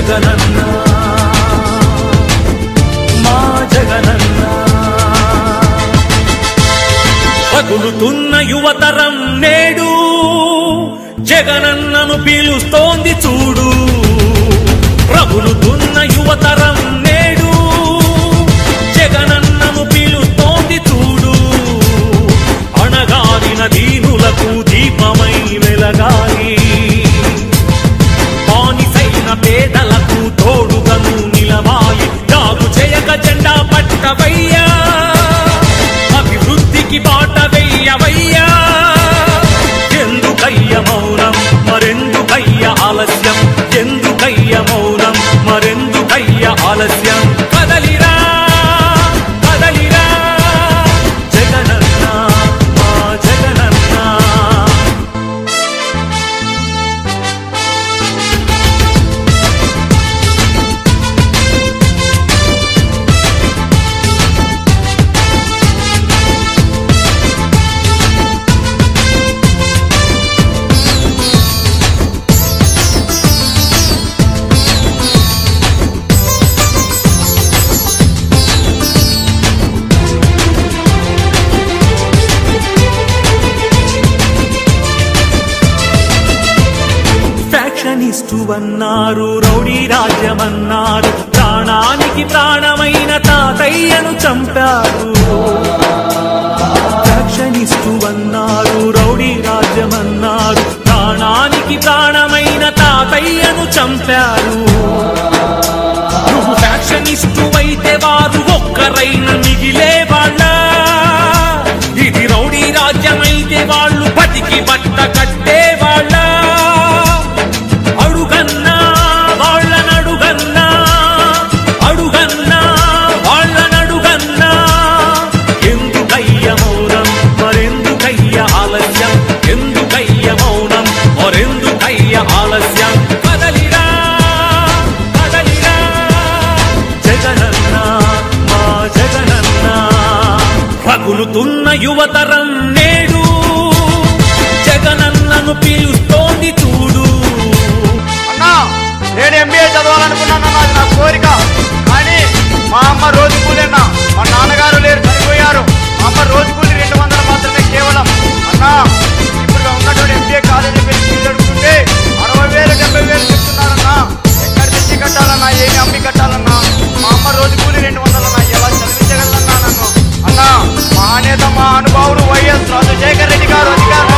జగనన్న మా జగనన్న పగులుతున్న యువతరం నేడు జగనన్నను పిలుస్తోంది చూడు రగులుతున్న యువతరం నేడు జగనన్నను పిలుస్తోంది చూడు అణగారిన దీనులకు దీపమై వెలగాలి బానిసైన పేదలకు తోడుగను నిలవాలి దాగు చేయక జెండా పట్టవయ్యా అభివృద్ధికి బాట వెయ్యవయ్యా ఎందుకయ్య మౌనం మరెందుకయ్య ఆలస్యం ఎందుకయ్య మౌనం మరెందుకయ్య ఆలస్యం కదలిరా కదలిరా జగనన్న మా జగనన్న అన్నారు రౌడీ రాజ్యమన్నారు ప్రాణానికి ప్రాణమైన తాతయ్యను చంపారు ఫ్యాక్షనిస్టు అన్నారు రౌడీ రాజ్యమన్నారు ప్రాణానికి ప్రాణమైన తాతయ్యను చంపారు నువ్వు ఫ్యాక్షనిస్టు అయితే వారు ఒక్కరైనా మిగిలే వాళ్ళ ఇది రౌడీ రాజ్యమైతే వాళ్ళు బతికి బట్ట కట్టే వాళ్ళ ఆలస్యం కదలిరా కదలిరా జగనన్న మా జగనన్న రగులుతున్న యువతరం నేడు జగనన్నను పిలుస్తోంది చూడు అన్నా నేను ఎంబీఏ చదవాలనుకున్నాను అది నా కోరిక కానీ మా అమ్మ రోజు కూలేనా మా నాన్నగారు లేరు చనిపోయారు మా అమ్మ రోజు కూలి 200 మాత్రమే కేవలం అన్నా ఇప్పుడు ఉన్నటువంటి ఎంబీఏ కాలేజీ ఫీజు అడుగుతుంటే 60,000 70,000 చెప్తున్నారన్నా ఎక్కడ తెచ్చి కట్టాలన్నా ఏమి అమ్మి కట్టాలన్నా మా అమ్మ రోజు కూలి 200 అన్నా ఎలా చదివించగలన్నా నన్ను అన్నా మా నేత మా అనుభావులు వైఎస్ రాజశేఖర రెడ్డి గారు అధికారంలో